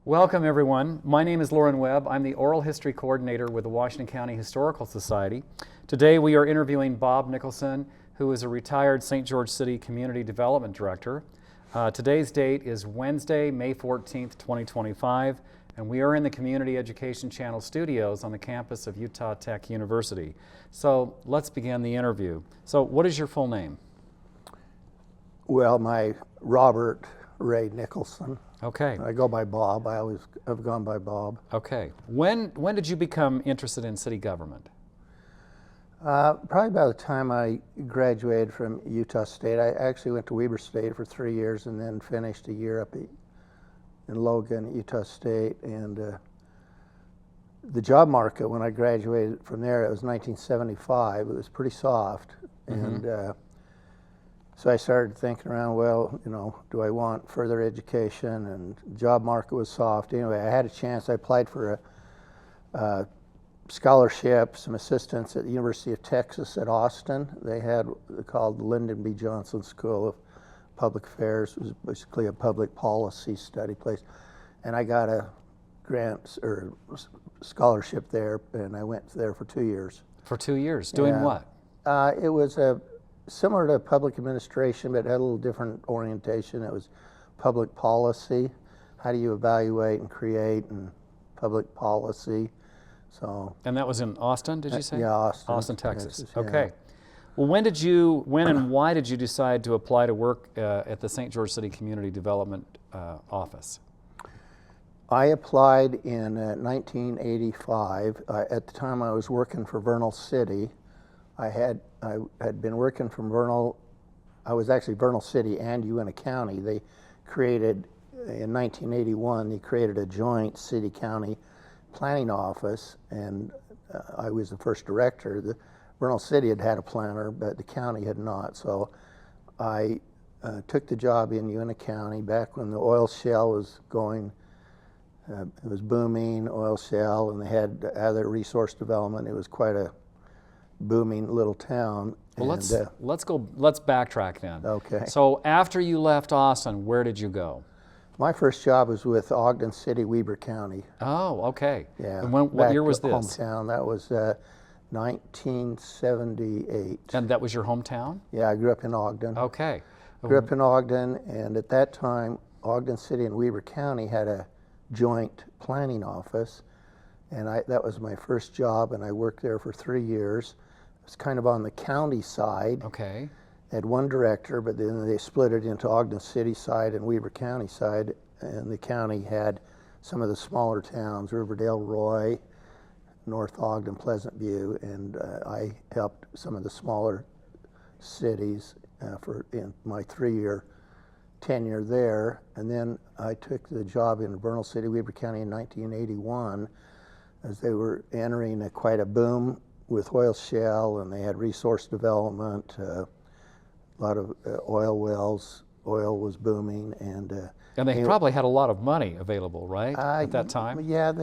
Welcome, everyone. My name is Lauren Webb. I'm the Oral History Coordinator with the Washington County Historical Society. Today we are interviewing Bob Nicholson, who is a retired St. George City Community Development Director. Today's date is Wednesday, May 14th, 2025, and we are in the Community Education Channel studios on the campus of Utah Tech University. So let's begin the interview. So what is your full name? Well, Robert Ray Nicholson. Okay. I go by Bob. I always have gone by Bob. Okay. When did you become interested in city government? Probably by the time I graduated from Utah State. I actually went to Weber State for 3 years and then finished a year up in Logan, Utah State. And the job market when I graduated from there, it was 1975. It was pretty soft. Mm-hmm. And so I started thinking around, well, do I want further education? And the job market was soft. Anyway, I had a chance. I applied for a scholarship, some assistance at the University of Texas at Austin. They had called the Lyndon B. Johnson School of Public Affairs. It was basically a public policy study place. And I got a grant or scholarship there, and I went there for 2 years. For 2 years? Doing what? It was similar to public administration, but had a little different orientation. It was public policy. How do you evaluate and create and public policy? So. And that was in Austin, did you say? Yeah, Austin. Austin, Texas. Texas, yeah. Okay. Well, when and why did you decide to apply to work at the St. George City Community Development Office? I applied in 1985. At the time I was working for Vernal City. I had been working from Vernal. I was actually Vernal City and Uintah County. They created, in 1981, they created a joint city-county planning office, and I was the first director. The Vernal City had a planner, but the county had not. So I took the job in Uintah County back when the oil shale was going. It was booming, oil shale, and they had other resource development. It was quite a booming little town. Well, and, let's backtrack then. Okay. So after you left Austin, where did you go? My first job was with Ogden City, Weber County. Oh, okay. Yeah. And what year was this? Hometown. That was 1978. And that was your hometown? Yeah, I grew up in Ogden. Okay. Grew up in Ogden, and at that time, Ogden City and Weber County had a joint planning office, and that was my first job, and I worked there for 3 years. It was kind of on the county side. Okay. Had one director, but then they split it into Ogden City side and Weber County side, and the county had some of the smaller towns, Riverdale, Roy, North Ogden, Pleasant View, and I helped some of the smaller cities in my 3-year tenure there. And then I took the job in Vernal City, Weber County in 1981 as they were entering quite a boom with oil shale, and they had resource development, a lot of oil wells. Oil was booming, and they probably had a lot of money available, right, at that time? Yeah,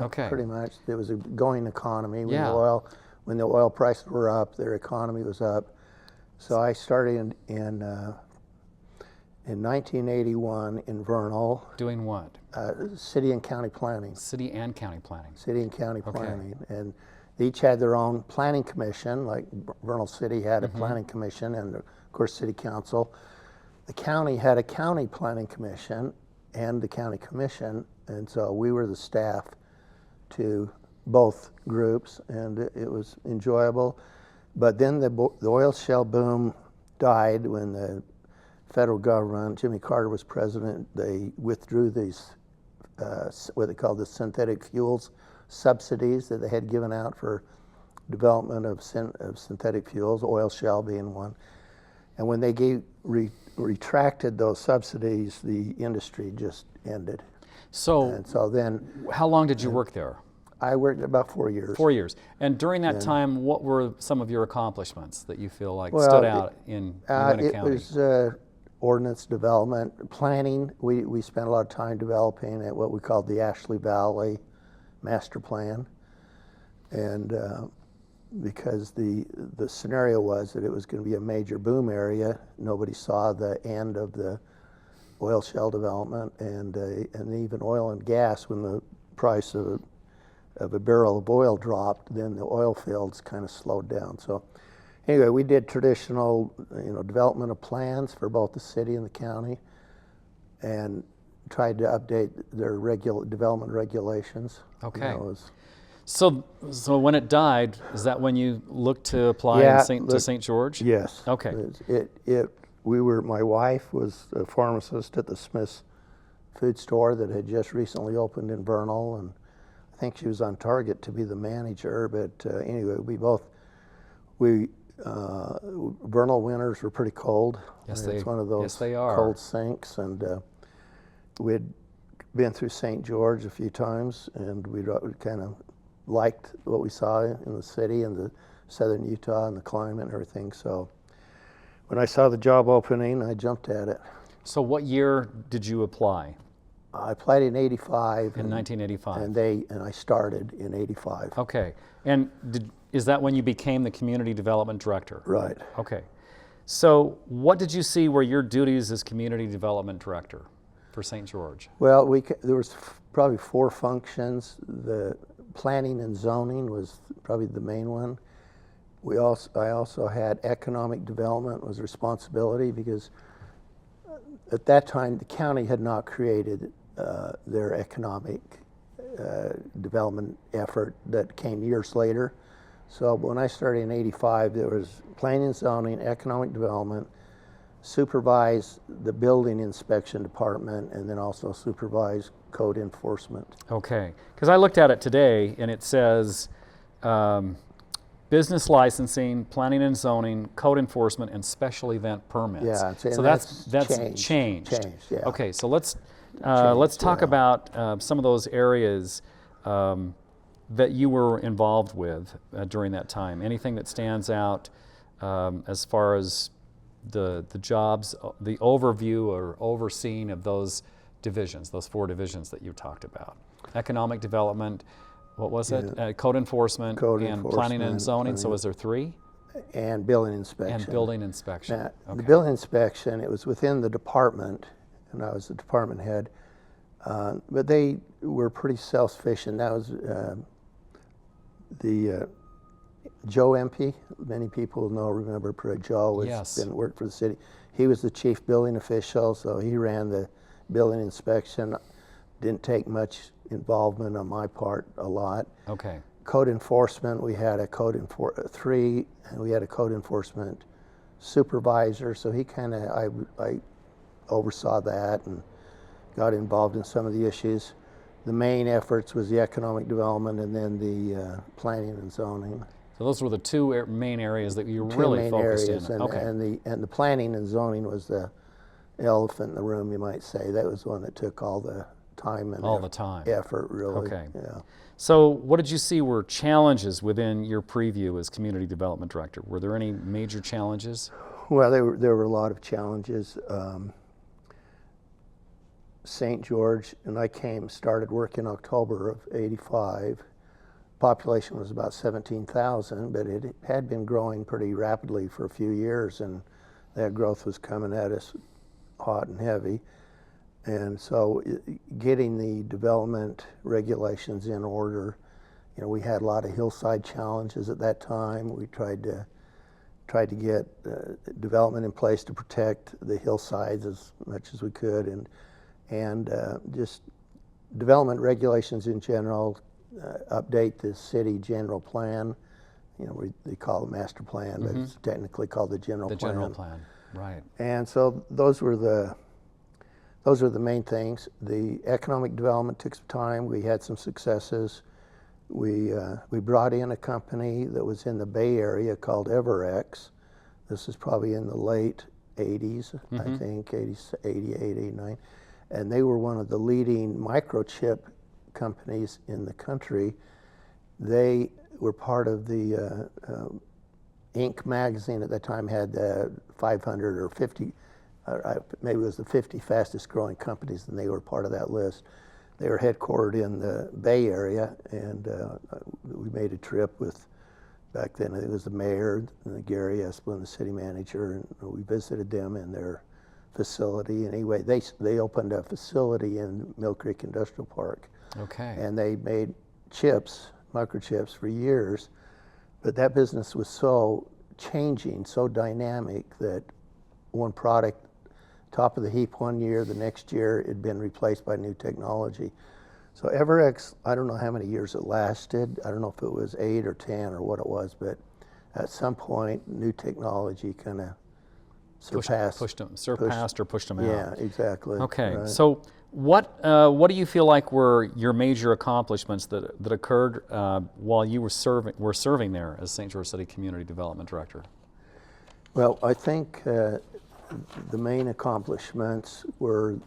okay. Pretty much. It was a going economy. When Yeah. When the oil prices were up, their economy was up. So I started in 1981 in Vernal. Doing what? City and county planning. City and county planning. City and county Okay. planning. And they each had their own planning commission, like Vernal City had a planning commission and, of course, city council. The county had a county planning commission and the county commission, and so we were the staff to both groups, and it was enjoyable. But then the oil shale boom died when the federal government, Jimmy Carter was president. They withdrew these, what they called the synthetic fuels subsidies that they had given out for development of synthetic fuels, oil shale being one. And when they retracted those subsidies, the industry just ended. So then, how long did you work there? I worked about 4 years. 4 years. And during that time, what were some of your accomplishments that you feel like stood out in Uintah County? It was ordinance development, planning. We spent a lot of time developing at what we called the Ashley Valley Master Plan. And because the scenario was that it was going to be a major boom area, nobody saw the end of the oil shale development and even oil and gas. When the price of a barrel of oil dropped, then the oil fields kind of slowed down. So anyway, we did traditional, development of plans for both the city and the county, and tried to update their development regulations. Okay. So when it died, is that when you looked to apply to St. George? Yes. Okay. My wife was a pharmacist at the Smith's food store that had just recently opened in Vernal, and I think she was on target to be the manager. But anyway, Vernal winters were pretty cold. Yes, it's one of those cold sinks, and we'd been through St. George a few times, and we kind of liked what we saw in the city and the southern Utah and the climate and everything. So when I saw the job opening, I jumped at it. So what year did you apply? I applied in '85. In 1985. And I started in '85. Okay. And is that when you became the community development director? Right. Okay. So what did you see were your duties as community development director for St. George? Well, there was probably 4 functions. The planning and zoning was probably the main one. I also had economic development was responsibility, because at that time the county had not created their economic development effort that came years later. So when I started in '85, there was planning and zoning, economic development, supervise the building inspection department, and then also supervise code enforcement. Okay, because I looked at it today and it says business licensing, planning and zoning, code enforcement, and special event permits. Yeah, so that's changed. Yeah. Okay, so let's talk about some of those areas that you were involved with during that time. Anything that stands out as far as the jobs, the overview or overseeing of those divisions, those 4 divisions that you talked about? Economic development, what was it? Code enforcement, planning and zoning. So was there 3? And building inspection. And building inspection. Now, okay. The building inspection, it was within the department, and I was the department head. But they were pretty self-sufficient. That was Joe Empey. Many people remember Joe. Worked for the city. He was the chief building official, so he ran the building inspection. Didn't take much involvement on my part, a lot. Okay. Code enforcement, we had a we had a code enforcement supervisor, so he I oversaw that and got involved in some of the issues. The main efforts was the economic development and then the planning and zoning. So those were the 2 main areas that you really focused in. Okay. And the planning and zoning was the elephant in the room, you might say. That was one that took all the time and effort, really. Okay. Yeah. So what did you see were challenges within your preview as community development director? Were there any major challenges? Well, there were a lot of challenges. St. George, and I started work in October of '85. Population was about 17,000, but it had been growing pretty rapidly for a few years, and that growth was coming at us hot and heavy. And so getting the development regulations in order, we had a lot of hillside challenges at that time. We tried to get development in place to protect the hillsides as much as we could, and just development regulations in general, update the city general plan. They call it master plan, but it's technically called the general plan. The general plan, right. And so those were the main things. The economic development took some time. We had some successes. We brought in a company that was in the Bay Area called Everex. This is probably in the late 80s, I think, 88, 89. And they were one of the leading microchip companies in the country. They were part of the Inc. magazine at that time, had 500 or 50, maybe it was the 50 fastest growing companies, and they were part of that list. They were headquartered in the Bay Area, and we made a trip with, back then it was the mayor, and Gary Esplin, the city manager, and we visited them in their facility. Anyway, they opened a facility in Mill Creek Industrial Park. Okay. And they made chips, microchips, for years. But that business was so changing, so dynamic, that one product, top of the heap one year, the next year it had been replaced by new technology. So Everex, I don't know how many years it lasted. I don't know if it was 8 or 10 or what it was, but at some point, new technology kind of surpassed or pushed them out. Yeah, exactly. Okay, right. so what do you feel like were your major accomplishments that occurred while you were serving there as St. George City Community Development Director? Well, I think the main accomplishments were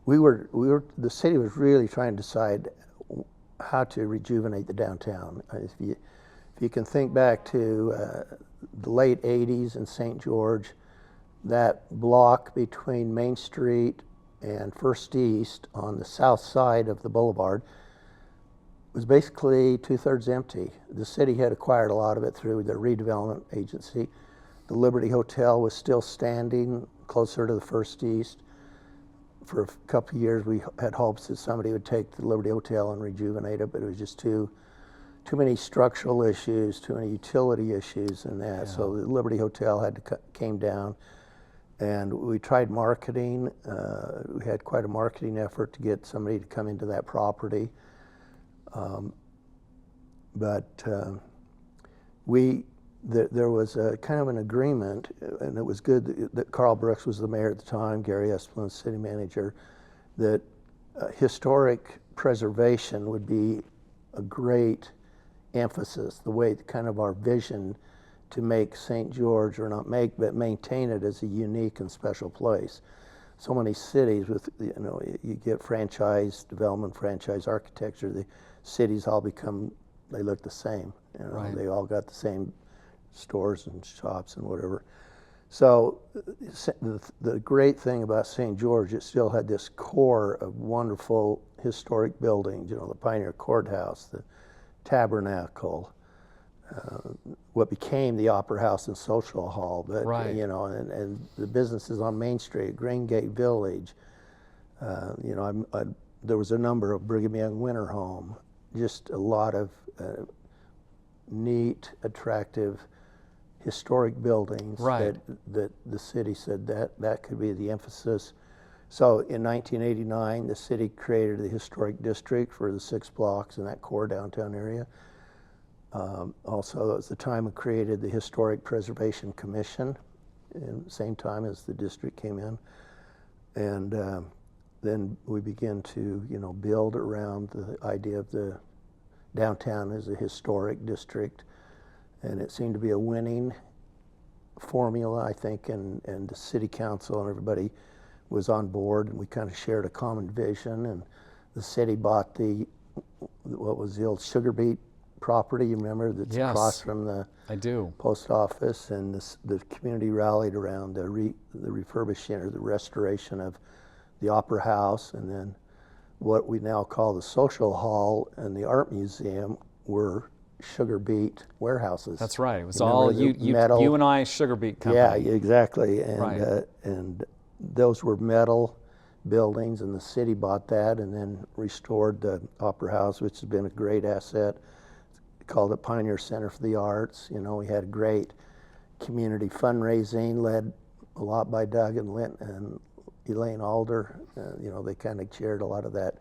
the city was really trying to decide how to rejuvenate the downtown. If you can think back to the late 80s in St. George, that block between Main Street and First East on the south side of the boulevard was basically 2/3 empty. The city had acquired a lot of it through the redevelopment agency. The Liberty Hotel was still standing closer to the First East. For a couple of years, we had hopes that somebody would take the Liberty Hotel and rejuvenate it, but it was just too many structural issues, too many utility issues in that. Yeah. So the Liberty Hotel came down, and we tried marketing. We had quite a marketing effort to get somebody to come into that property. There was a kind of an agreement, and it was good that Carl Brooks was the mayor at the time, Gary Esplin, city manager, that historic preservation would be a great emphasis, the way kind of our vision to make St. George, or not make, but maintain it as a unique and special place. So many cities with, you get franchise development, franchise architecture, the cities all they look the same. Right. They all got the same stores and shops and whatever. So the great thing about St. George, it still had this core of wonderful historic buildings, the Pioneer Courthouse, the Tabernacle, what became the Opera House and Social Hall, but right. And the businesses on Main Street, Green Gate Village, there was a number of Brigham Young Winter Home, just a lot of neat, attractive, historic buildings. Right. that the city said that could be the emphasis. So in 1989, the city created the historic district for the 6 blocks in that core downtown area. Also, it was the time we created the Historic Preservation Commission, at the same time as the district came in. And then we began to, build around the idea of the downtown as a historic district. And it seemed to be a winning formula, I think, and the city council and everybody was on board, and we kind of shared a common vision. And the city bought what was the old Sugar Beet property, you remember, that's yes, across from the post office, and the community rallied around the refurbishing or the restoration of the Opera House, and then what we now call the Social Hall and the Art Museum were Sugar Beet warehouses. That's right. It was all you and I Sugar Beet company. Yeah, exactly. And right. And those were metal buildings, and the city bought that and then restored the Opera House, which has been a great asset. Called it Pioneer Center for the Arts. We had great community fundraising, led a lot by Doug and Elaine Alder. They kind of chaired a lot of that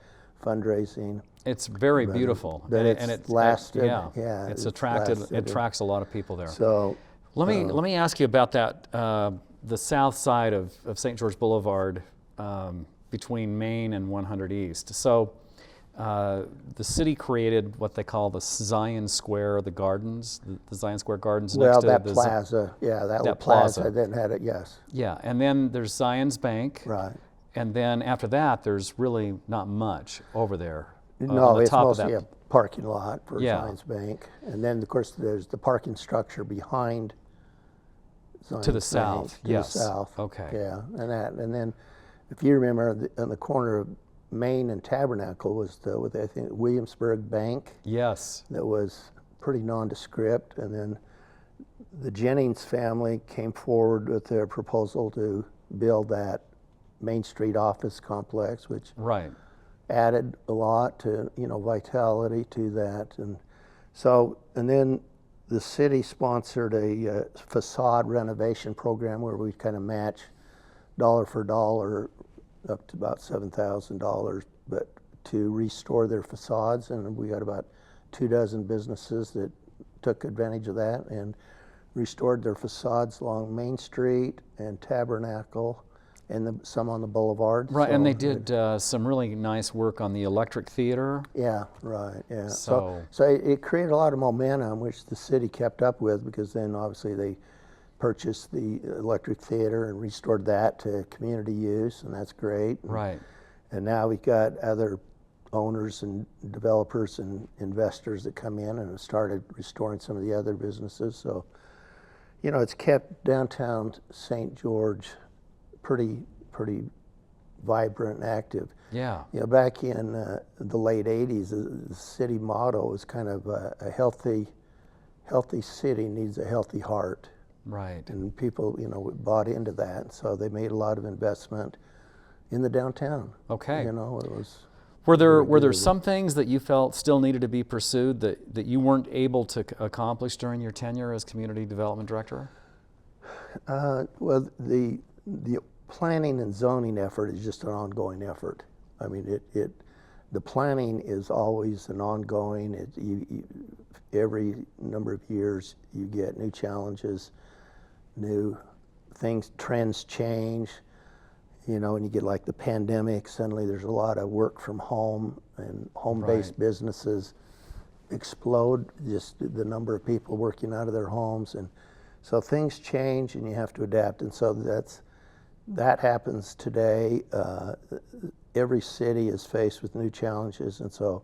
fundraising. It's very beautiful, but it's lasted. It's attracted. It attracts a lot of people there. So let me ask you about that. The south side of St. George Boulevard, between Main and 100 East. So the city created what they call the Zion Square, the gardens, the Zion Square Gardens. Well, next to that the plaza, that plaza then had it, yes. Yeah, and then there's Zion's Bank. Right. And then after that, there's really not much over there. No, it's mostly a parking lot for Zion's Bank. And then, of course, there's the parking structure behind Zion's to the Bank. south, yes. To the south. Okay. Yeah, and then if you remember, on the corner of Main and Tabernacle was I think Williamsburg Bank. Yes. That was pretty nondescript, and then the Jennings family came forward with their proposal to build that Main Street office complex, which Right. added a lot to, vitality to that. And so, and then the city sponsored a facade renovation program where we kind of match dollar for dollar up to about $7,000, but to restore their facades. And we got about 24 businesses that took advantage of that and restored their facades along Main Street and Tabernacle and some on the boulevard. Right, So and they did some really nice work on the Electric Theater. Yeah, right, yeah. So- So it created a lot of momentum, which the city kept up with, because then obviously they purchased the Electric Theater and restored that to community use, and that's great. Right. And now we've got other owners and developers and investors that come in and have started restoring some of the other businesses. So, it's kept downtown St. George pretty vibrant and active. Yeah. Back in the late 80s, the city motto was kind of a healthy city needs a healthy heart. Right. And people, bought into that. So they made a lot of investment in the downtown. Okay. It was. Were there good. some things that you felt still needed to be pursued that you weren't able to accomplish during your tenure as community development director? Well, the planning and zoning effort is just an ongoing effort. I mean, the planning is always an ongoing. Every number of years you get new challenges, new things, trends change. And you get like the pandemic, suddenly there's a lot of work from home and home-based Right. businesses explode, just the number of people working out of their homes. And so things change and you have to adapt. And so that happens today. Every city is faced with new challenges. And so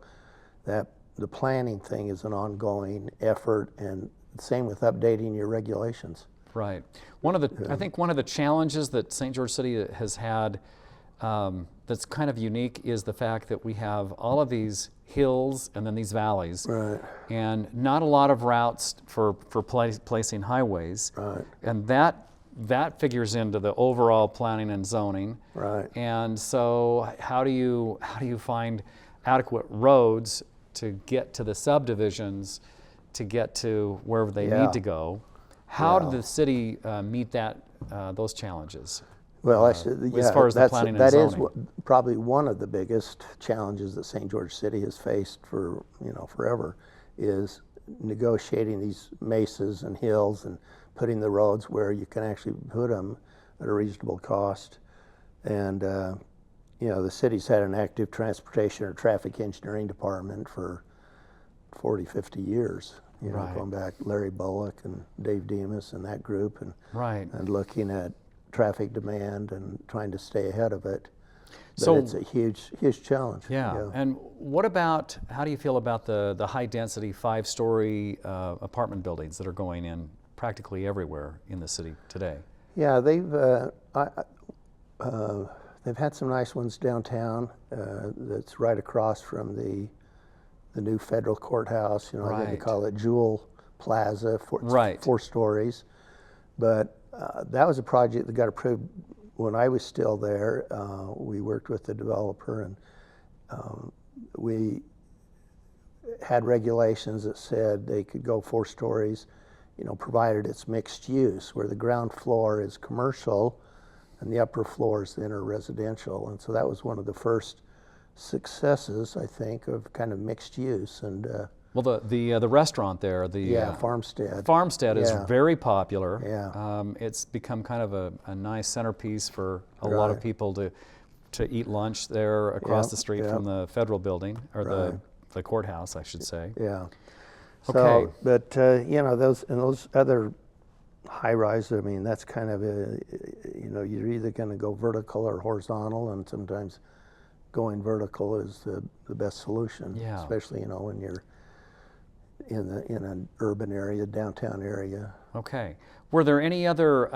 the planning thing is an ongoing effort, and same with updating your regulations. Right. I think one of the challenges that St. George City has had that's kind of unique is the fact that we have all of these hills and then these valleys, Right. and not a lot of routes for placing highways, Right. and that figures into the overall planning and zoning. Right. And so, how do you find adequate roads to get to the subdivisions, to get to wherever they Yeah. need to go? How Yeah. did the city meet those challenges? Well, as far as the planning and that is zoning? probably one of the biggest challenges that St. George City has faced for forever, is negotiating these mesas and hills and putting the roads where you can actually put them at a reasonable cost. And the city's had an active transportation or traffic engineering department for 40, 50 years. Right. Going back Larry Bullock and Dave Demas and that group, Right. and looking at traffic demand and trying to stay ahead of it. But So- it's a huge challenge. Yeah. And how do you feel about the high density 5-story apartment buildings that are going in practically everywhere in the city today? Yeah, they've had some nice ones downtown. That's right across from the new federal courthouse. I think they Right. call it Jewel Plaza. It's Right. 4 stories. But that was a project that got approved when I was still there. We worked with the developer, and we had regulations that said they could go 4 stories, provided it's mixed use, where the ground floor is commercial and the upper floor is then residential. And so that was one of the first successes, I think, of kind of mixed use. And Well, the restaurant there, Farmstead. is Yeah. very popular. Yeah. It's become kind of a nice centerpiece for a lot of Right. people to eat lunch there across Yep, the street yep. from the federal building, or Right. the courthouse, I should say. Yeah. Okay. So, but those other high rise, I mean, that's kind of you're either going to go vertical or horizontal, and sometimes going vertical is the best solution. Yeah. Especially when you're in an urban area, downtown area. Okay. Were there any other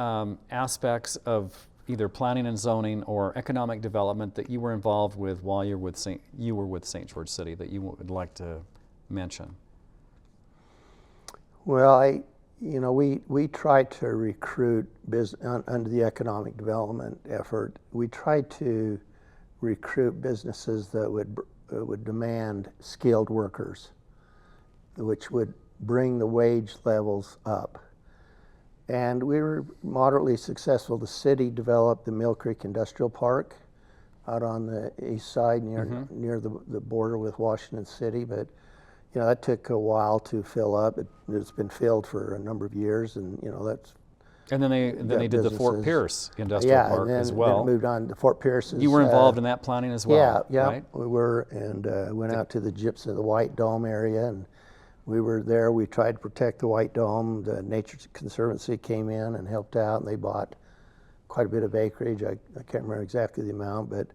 aspects of either planning and zoning or economic development that you were involved with while you were with St. George City that you would like to mention? Well, You know, we tried to recruit under the economic development effort. We tried to recruit businesses that would demand skilled workers, which would bring the wage levels up. And we were moderately successful. The city developed the Mill Creek Industrial Park out on the east side near the border with Washington City, but you know, that took a while to fill up. It's been filled for a number of years, and you know, that's. And then they did the Fort Pierce Industrial Park as well. Then it moved on to Fort Pierce. You were involved in that planning as well, yeah, right? We were, and went out to the gypsum, the White Dome area, and we were there. We tried to protect the White Dome. The Nature Conservancy came in and helped out, and they bought quite a bit of acreage. I can't remember exactly the amount, but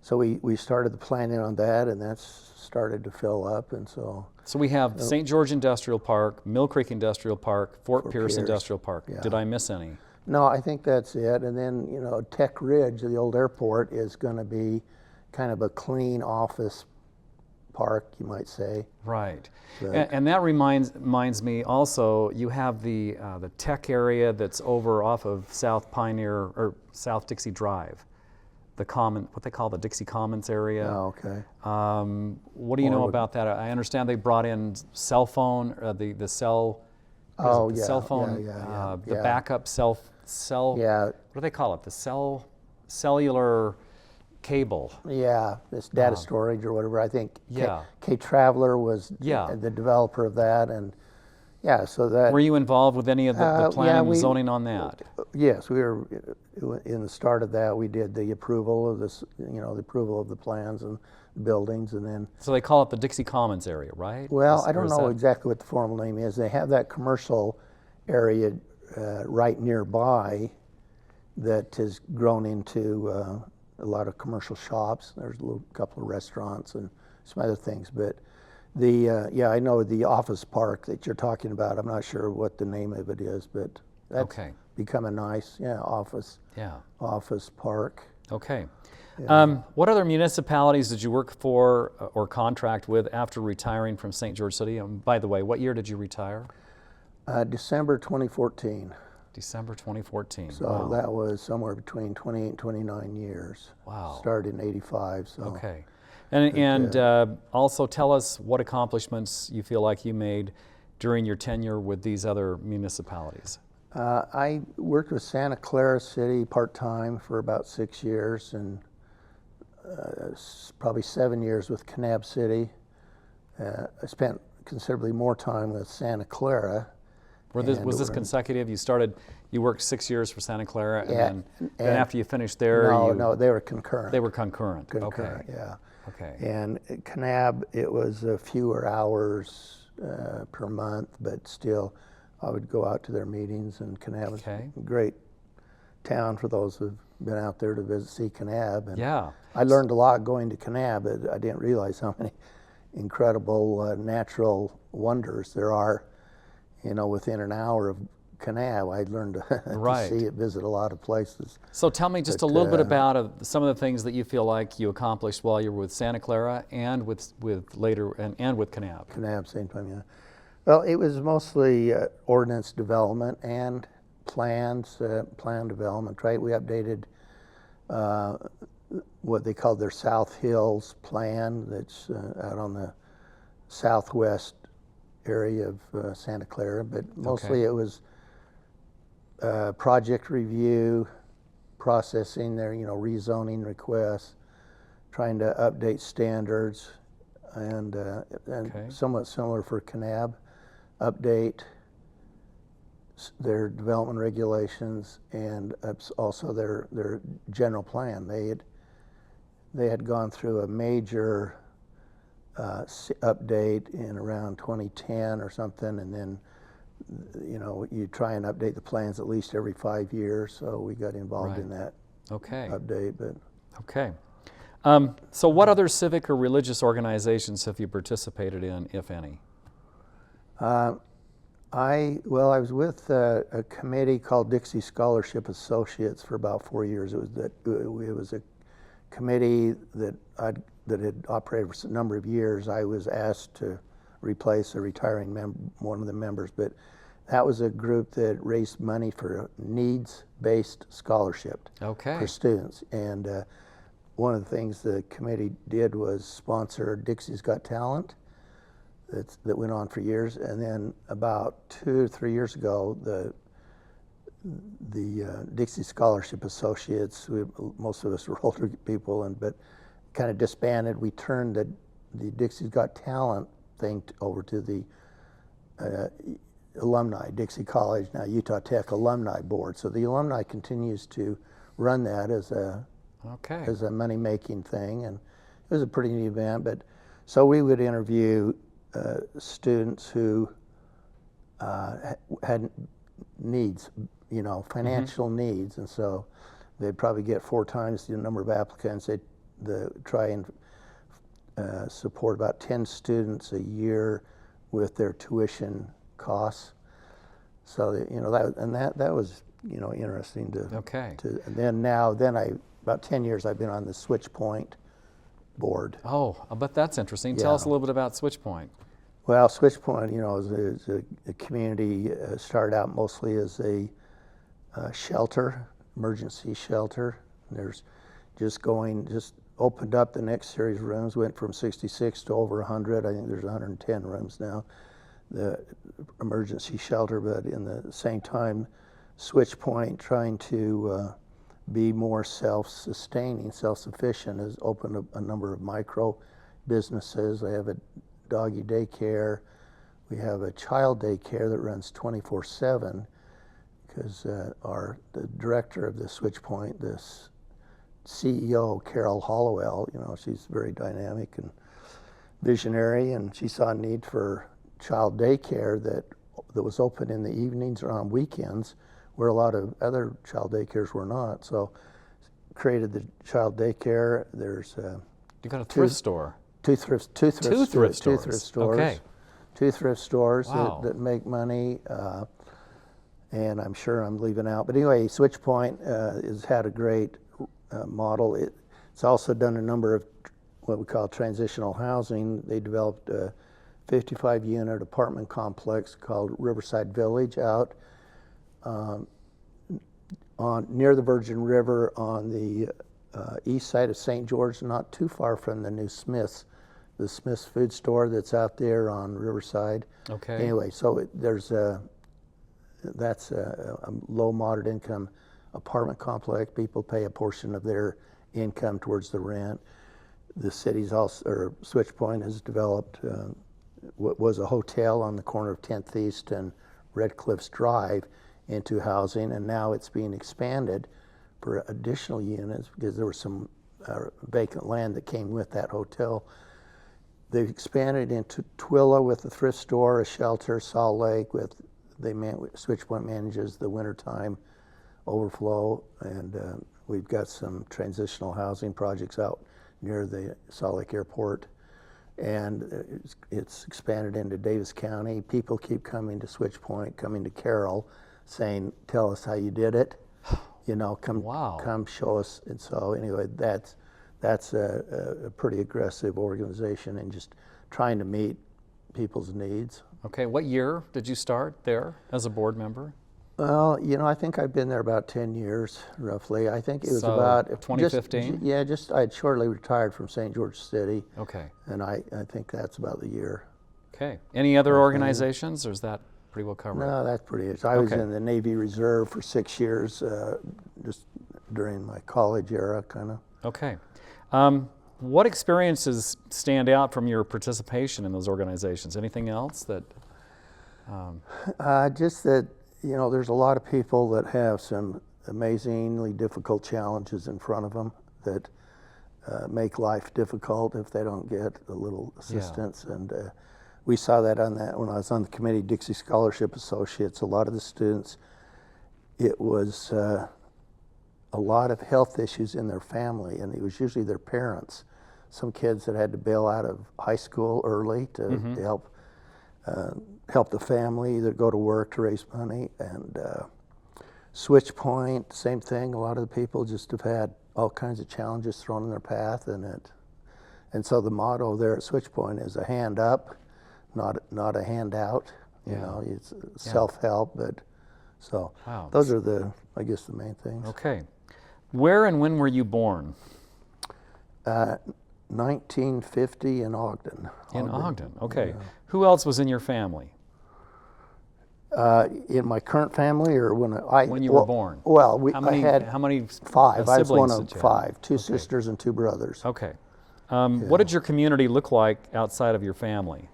so we started the planning on that, and that's started to fill up, and so. So we have St. George Industrial Park, Mill Creek Industrial Park, Fort Pierce Industrial Park. Yeah. Did I miss any? No, I think that's it. And then, you know, Tech Ridge, the old airport, is going to be kind of a clean office park, you might say. Right. And that reminds me also, you have the tech area that's over off of South Pioneer or South Dixie Drive. What they call the Dixie Commons area. Oh, okay. What do you know about that? I understand they brought in cell phone, the cell. Oh, the yeah, cell phone, the backup cell. Yeah. What do they call it? The cellular cable. Yeah, this data storage or whatever. I think. Yeah. K Traveler was the developer of that, and yeah, so that. Were you involved with any of the planning and zoning on that? Yes, we were in the start of that. We did the approval of this, you know, the approval of the plans and buildings, and then. So they call it the Dixie Commons area, right? Well, I don't know exactly what the formal name is. They have that commercial area right nearby that has grown into a lot of commercial shops. There's a couple of restaurants and some other things, but. I know the office park that you're talking about. I'm not sure what the name of it is, but that's become a nice, office park. Okay. Yeah. What other municipalities did you work for or contract with after retiring from St. George City? By the way, what year did you retire? December 2014. December 2014. So that was somewhere between 28 and 29 years. Wow. Started in '85. So. Okay. And also tell us what accomplishments you feel like you made during your tenure with these other municipalities. I worked with Santa Clara City part-time for about 6 years, and probably 7 years with Kanab City. I spent considerably more time with Santa Clara. Was this consecutive? You worked 6 years for Santa Clara, and then after you finished there, No, they were concurrent. They were concurrent. Concurrent, okay. Yeah. Okay. And at Kanab, it was fewer hours per month, but still, I would go out to their meetings, and Kanab was a great town for those who've been out there to see Kanab. And I learned a lot going to Kanab, but I didn't realize how many incredible natural wonders there are, you know, within an hour of Kanab. I learned to see it, visit a lot of places. So tell me just a little bit about some of the things that you feel like you accomplished while you were with Santa Clara and with later and with Kanab. Kanab, same time, yeah. Well, it was mostly ordinance development and plan development, right? We updated what they called their South Hills plan that's out on the southwest area of Santa Clara, but mostly it was project review, processing their, rezoning requests, trying to update standards, and somewhat similar for Kanab, update their development regulations and also their general plan. They had gone through a major update in around 2010 or something, and then you try and update the plans at least every 5 years. So we got involved in that update. So what other civic or religious organizations have you participated in, if any? I was with a committee called Dixie Scholarship Associates for about 4 years. It was a committee that had operated for a number of years. I was asked to replace a retiring one of the members, but That was a group that raised money for a needs-based scholarship Okay. for students. And one of the things the committee did was sponsor Dixie's Got Talent. That went on for years. And then about 2 or 3 years ago, the Dixie Scholarship Associates, most of us were older people, but kind of disbanded. We turned the Dixie's Got Talent thing over to the alumni, Dixie College, now Utah Tech Alumni Board. So the alumni continues to run that as a money-making thing, and it was a pretty neat event. But so we would interview students who had needs, financial needs, and so they'd probably get 4 times the number of applicants. They'd try and support about 10 students a year with their tuition costs. So that was interesting to. Okay. And then about 10 years I've been on the Switch Point board. Oh, but that's interesting. Yeah. Tell us a little bit about Switch Point. Well, Switch Point, is a community, started out mostly as a shelter, emergency shelter. There's just opened up the next series of rooms, went from 66 to over 100. I think there's 110 rooms now, the emergency shelter. But in the same time, Switch Point, trying to be more self-sustaining, self-sufficient, has opened up a number of micro businesses. They have a doggy daycare. We have a child daycare that runs 24/7 because the director of the Switch Point, this CEO, Carol Hollowell, she's very dynamic and visionary, and she saw a need for child daycare that was open in the evenings or on weekends, where a lot of other child daycares were not. So created the child daycare. There's You got a thrift store. Two thrift stores. Okay. 2 thrift stores Wow. that make money, and I'm sure I'm leaving out. But anyway, Switch Point has had a great model. It's also done a number of what we call transitional housing. They developed a 55-unit apartment complex called Riverside Village out near the Virgin River on the east side of St. George, not too far from the new Smith's food store that's out there on Riverside. Okay. Anyway, so that's a low, moderate income apartment complex. People pay a portion of their income towards the rent. The city's Switch Point has developed what was a hotel on the corner of 10th East and Red Cliffs Drive into housing, and now it's being expanded for additional units because there was some vacant land that came with that hotel. They've expanded into Twilla with a thrift store, a shelter, Salt Lake Switch Point manages the wintertime overflow, and we've got some transitional housing projects out near the Salt Lake Airport, and it's expanded into Davis County. People keep coming to Switch Point, coming to Carroll, saying, "Tell us how you did it, come show us." And so anyway, that's a pretty aggressive organization and just trying to meet people's needs. Okay, what year did you start there as a board member? Well, I think I've been there about 10 years, roughly. I think it was about 2015? I'd shortly retired from St. George City. Okay. And I think that's about the year. Okay. Any other organizations, or is that pretty well covered? No, that's pretty it. I was in the Navy Reserve for 6 years, just during my college era, kind of. Okay. What experiences stand out from your participation in those organizations? Anything else that? Just that, there's a lot of people that have some amazingly difficult challenges in front of them that make life difficult if they don't get a little assistance. Yeah. And we saw that when I was on the committee, Dixie Scholarship Associates. A lot of the students, it was a lot of health issues in their family, and it was usually their parents. Some kids that had to bail out of high school early to help the family, either go to work to raise money. And Switch Point, same thing. A lot of the people just have had all kinds of challenges thrown in their path, and so the motto there at Switch Point is a hand up, not a handout. You know, it's self-help, but so Wow. those are I guess the main things. Okay. Where and when were you born? 1950 in Ogden. In Ogden. Okay. Who else was in your family In my current family, or when you were born? Well, How many? I had How many 5. I was one siblings of did you have? 5, 2 sisters and 2 brothers. Okay. What did your community look like outside of your family?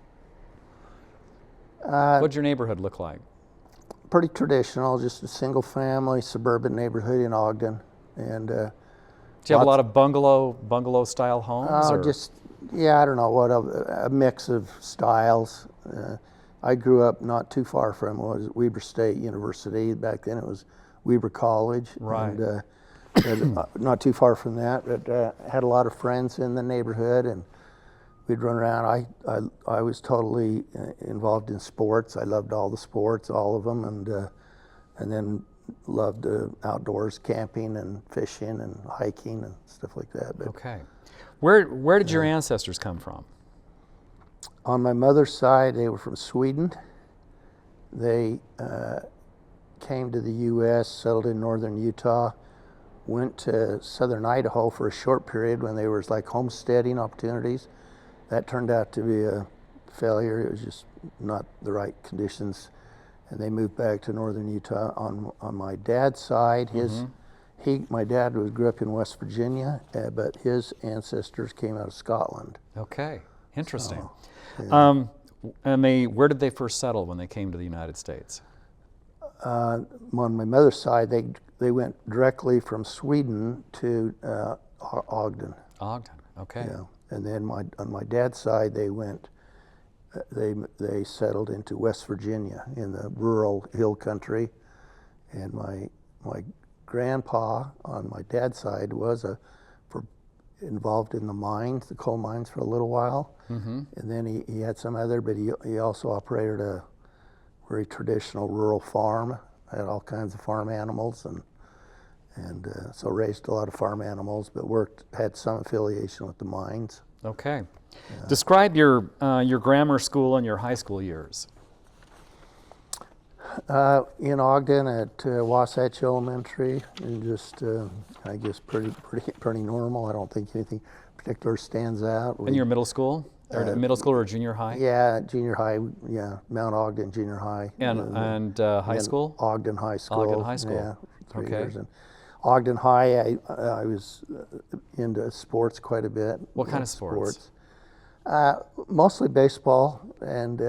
What did your neighborhood look like? Pretty traditional, just a single family suburban neighborhood in Ogden, and Did you have a lot of bungalow style homes? or? I don't know what, a mix of styles. I grew up not too far from Weber State University. Back then it was Weber College. Right. And, not too far from that, but had a lot of friends in the neighborhood, and we'd run around. I was totally involved in sports. I loved all the sports, all of them, and then loved outdoors, camping and fishing and hiking and stuff like that. But Okay. Where did your ancestors come from? on my mother's side, they were from Sweden. They came to the U.S., settled in northern Utah, went to southern Idaho for a short period when there was like homesteading opportunities. That turned out to be a failure. It was just not the right conditions, and they moved back to northern Utah. On my dad's side, my dad grew up in West Virginia, but his ancestors came out of Scotland. Okay. Interesting. So, And where did they first settle when they came to the United States? On my mother's side, they went directly from Sweden to Ogden. Ogden. Okay. Yeah, and then on my dad's side, they went. They settled into West Virginia in the rural hill country, and my grandpa on my dad's side was involved in the mines, the coal mines, for a little while, and then he had some other, but he also operated a very traditional rural farm, had all kinds of farm animals, and so raised a lot of farm animals, but had some affiliation with the mines. Okay. Describe your grammar school and your high school years. In Ogden at Wasatch Elementary, and just I guess pretty normal. I don't think anything particular stands out. And your middle school? Or middle school or junior high? Yeah, junior high. Yeah, Mount Ogden Junior High. And high school? Ogden High School. Ogden High School. Yeah, 3 Okay. years. And Ogden High, I was into sports quite a bit. What kind of sports? Mostly baseball, and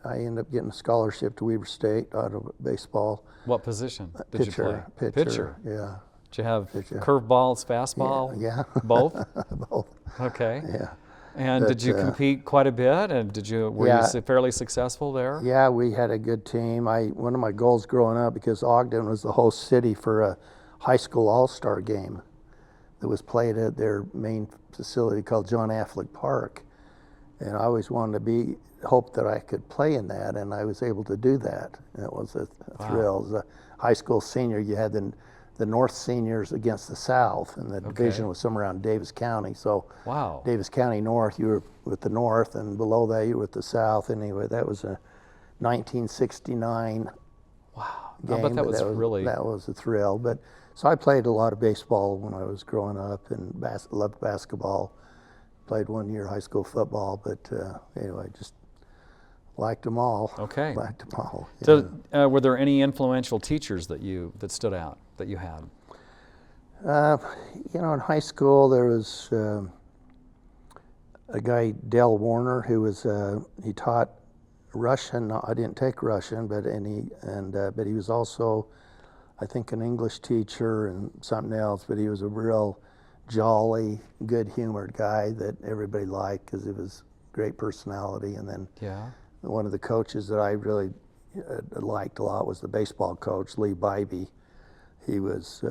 I ended up getting a scholarship to Weber State out of baseball. What position did you play? Pitcher. Yeah. Did you have curveballs, fastball? Yeah. Both? Both. Okay. Yeah. And did you compete quite a bit? And were you fairly successful there? Yeah, we had a good team. One of my goals growing up, because Ogden was the host city for a high school all-star game that was played at their main facility called John Affleck Park. And I always wanted to hope that I could play in that, and I was able to do that. And it was a thrill. As a high school senior, you had the North seniors against the South, and the division was somewhere around Davis County. So Davis County North, you were with the North, and below that you were with the South. Anyway, that was a 1969 game. I bet that was really... That was a thrill. But so I played a lot of baseball when I was growing up, and loved basketball. Played 1 year high school football, but anyway, just liked them all. Okay. Liked them all. So, were there any influential teachers that stood out that you had? In high school there was a guy, Dell Warner, who was he taught Russian. I didn't take Russian, but he was also, I think, an English teacher and something else. But he was a real jolly, good-humored guy that everybody liked because he was great personality. And then one of the coaches that I really liked a lot was the baseball coach, Lee Bybee. He was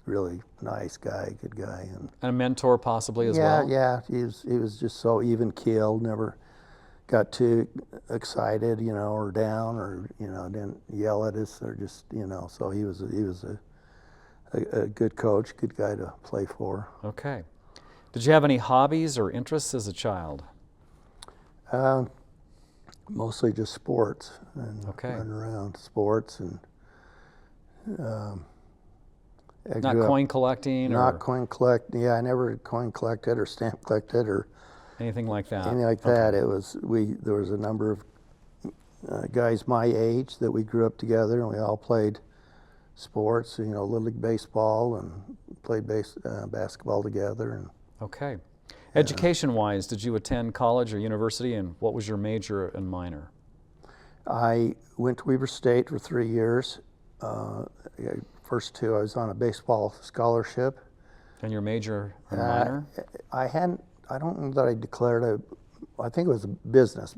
really nice guy, good guy, and a mentor possibly as well. Yeah, he was just so even-keeled. Never got too excited, or down, or didn't yell at us, or just So he was a good coach, good guy to play for. Okay. Did you have any hobbies or interests as a child? Mostly just sports and Okay. running around sports and. I Not grew up coin collecting not or coin collect. Yeah, I never coin collected or stamp collected or anything like that? anything like that. It was there was a number of guys my age that we grew up together, and we all played sports. Little league baseball and played basketball together. And Okay. Education-wise, did you attend college or university, and what was your major and minor? I went to Weber State for 3 years. First two, I was on a baseball scholarship. And your major and minor? I don't know that I declared I think it was a business.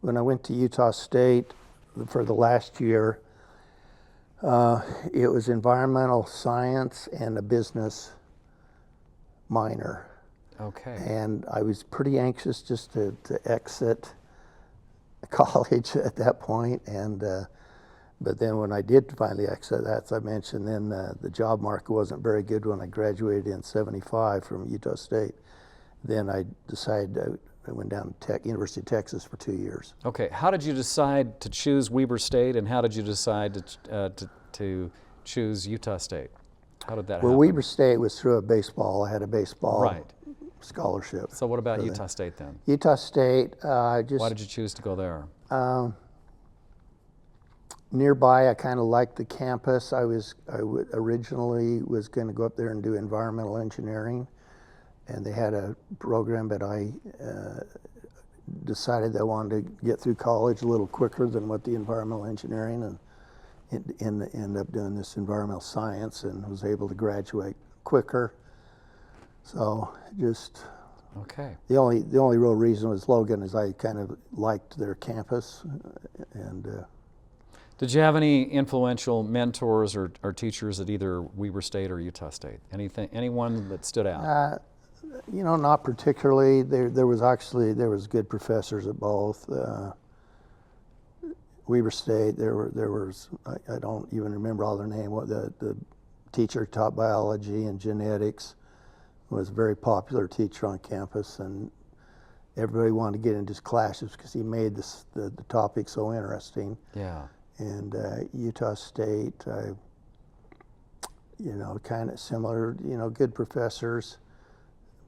When I went to Utah State for the last year, it was environmental science and a business minor. Okay. And I was pretty anxious just to exit college at that point. But then when I did finally exit, as I mentioned, then the job market wasn't very good when I graduated in '75 from Utah State. Then I decided I went down to University of Texas for 2 years. Okay. How did you decide to choose Weber State, and how did you decide to choose Utah State? How did that happen? Well, Weber State was through a baseball. I had a baseball Right. scholarship. So what about Utah State then? Utah State, Why did you choose to go there? Nearby, I kind of liked the campus. Originally was going to go up there and do environmental engineering, and they had a program, but I decided I wanted to get through college a little quicker than what the environmental engineering, and ended up doing this environmental science, and was able to graduate quicker. So just Okay. the only real reason was Logan, is I kind of liked their campus, and. Did you have any influential mentors or teachers at either Weber State or Utah State? Anyone that stood out? Not particularly. There was good professors at both. Weber State, there was I don't even remember all their name. What the teacher taught biology and genetics, was a very popular teacher on campus, and everybody wanted to get into his classes because he made the topic so interesting. Yeah. And Utah State, kind of similar, good professors,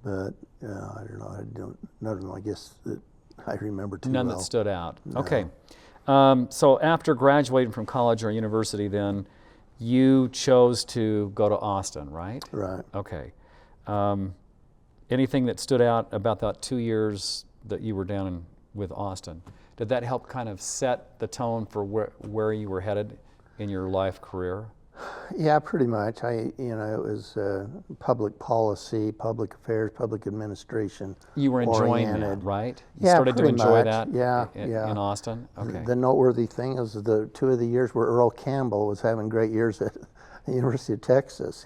but I don't know, none of them, I guess, that I remember too well. None that stood out. No. Okay. So after graduating from college or university, then you chose to go to Austin, right? Right. Okay. Anything that stood out about that 2 years that you were down with Austin? Did that help kind of set the tone for where you were headed in your life career? Yeah, pretty much. It was public policy, public affairs, public administration. You were enjoying oriented. that, right? You Yeah, started to pretty enjoy much. that Yeah, in yeah. Austin? Okay. The noteworthy thing is the 2 of the years where Earl Campbell was having great years at the University of Texas.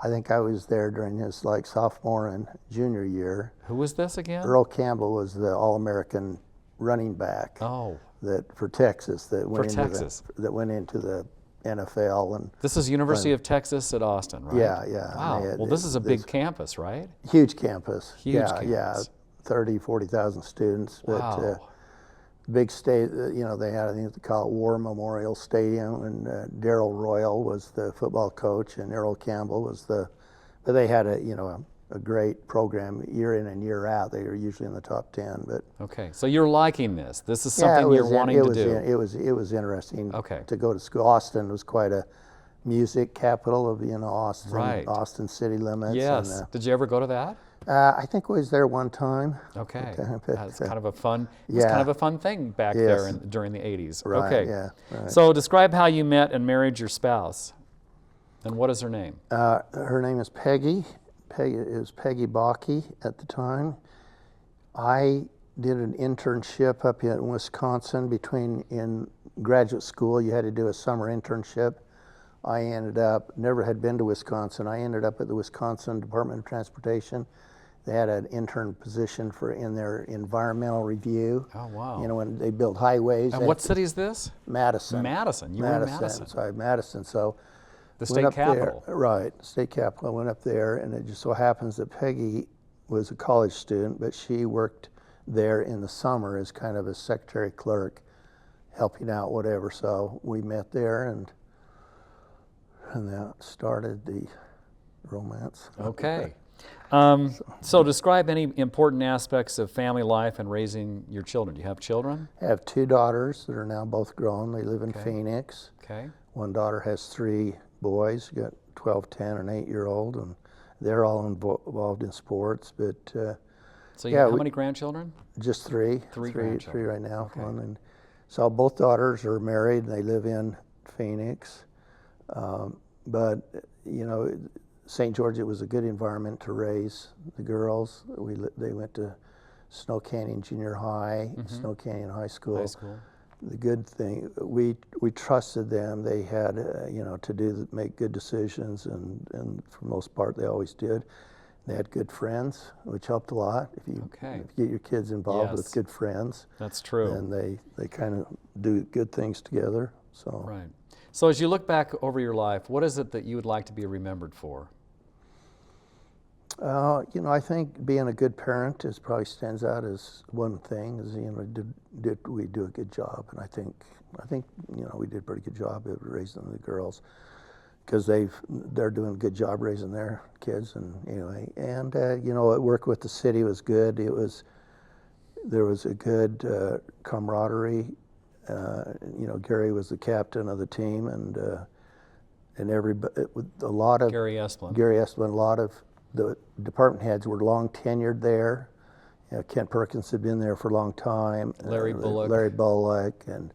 I think I was there during his sophomore and junior year. Who was this again? Earl Campbell was the All-American running back for Texas that went into the NFL. And this is University of Texas at Austin, right? Yeah. Wow. Well, this is a big campus, right? Huge campus. Huge campus. Yeah, 30, 40,000 students. Wow. But big state, they had, I think they call it War Memorial Stadium, and Darrell Royal was the football coach, and Earl Campbell was but they had a great program year in and year out. They were usually in the top 10. But okay, so you're liking this. This is something you're wanting to do. It was interesting Okay. to go to school. Austin was quite a music capital of Austin, Right. Austin city limits. Yes. And, Did you ever go to that? I think I was there one time. Okay. But, That's kind of a fun. It yeah. was kind of a fun thing back Yes. there during the 80s. Right, Okay. yeah, right. So describe how you met and married your spouse, and what is her name? Her name is Peggy. It was Peggy Bakke at the time. I did an internship up in Wisconsin in graduate school. You had to do a summer internship. I never had been to Wisconsin. I ended up at the Wisconsin Department of Transportation. They had an intern position in their environmental review. Oh, wow. When they build highways. And what city is this? Madison. Madison. You were in Madison. Sorry, Madison. So The state capital. Right, state capital. I went up there, and it just so happens that Peggy was a college student, but she worked there in the summer as kind of a secretary clerk, helping out whatever. So we met there, and that started the romance. Okay. So describe any important aspects of family life and raising your children. Do you have children? I have 2 daughters that are now both grown. They live in Phoenix. Okay. One daughter has 3 boys. You got 12, 10, and 8-year-old, and they're all involved in sports. But so how many grandchildren? just 3. Three Three grandchildren. right now. Okay. One, and so both daughters are married, and they live in Phoenix. But you know, St. George, it was a good environment to raise the girls. They went to Snow Canyon Junior High, Snow Canyon High School. High school. The good thing, we trusted them. They had, you know, make good decisions, and for the most part, they always did. They had good friends, which helped a lot. If you get your kids involved with good friends, that's true. And they kind of do good things together. So right. So as you look back over your life, what is it that you would like to be remembered for? You know, I think being a good parent probably stands out as one thing. Is, you know, did we do a good job? And I think you know, we did a pretty good job of raising the girls, because they're doing a good job raising their kids. And anyway, and you know, work with the city was good. There was a good camaraderie. You know, Gary was the captain of the team, and everybody, a lot of Gary Esplin. A lot of the department heads were long tenured there. You know, Kent Perkins had been there for a long time. Larry Bullock, and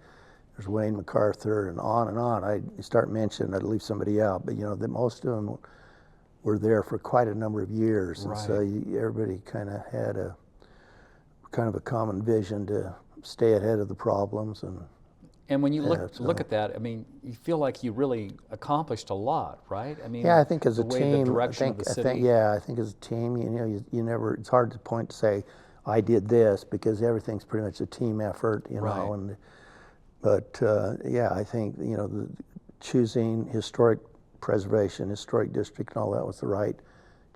there's Wayne MacArthur, and on and on. I start mentioning, I'd leave somebody out, but you know, most of them were there for quite a number of years, and so everybody kind of had a common vision to stay ahead of the problems. And when you look at that, I mean, you feel like you really accomplished a lot, right? I mean, yeah, I think as a the team, direction of the city. I think as a team, you know, you never. It's hard to say, I did this, because everything's pretty much a team effort, you know. But yeah, I think, you know, choosing historic preservation, historic district, and all that was the right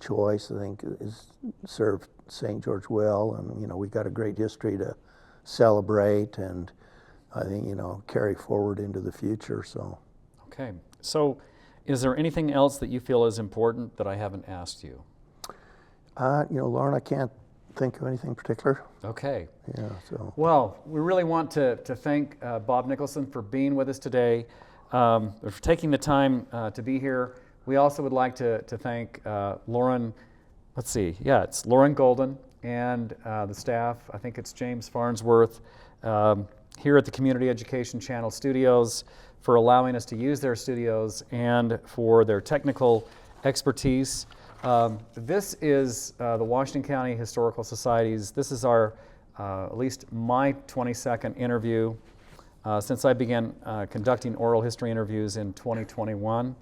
choice. I think served St. George well, and you know, we got a great history to celebrate, and I think, you know, carry forward into the future. So. Okay. So, is there anything else that you feel is important that I haven't asked you? You know, Lauren, I can't think of anything particular. Okay. Yeah. So. Well, we really want to thank Bob Nicholson for being with us today, for taking the time to be here. We also would like to thank Lauren. Let's see. Yeah, it's Lauren Golden and the staff. I think it's James Farnsworth. Here at the Community Education Channel studios, for allowing us to use their studios and for their technical expertise. This is the Washington County Historical Society's, this is our, at least my 22nd interview since I began conducting oral history interviews in 2021.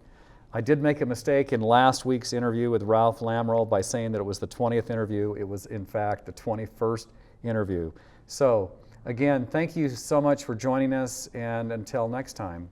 I did make a mistake in last week's interview with Ralph Lamrell by saying that it was the 20th interview. It was in fact the 21st interview. So, again, thank you so much for joining us, and until next time.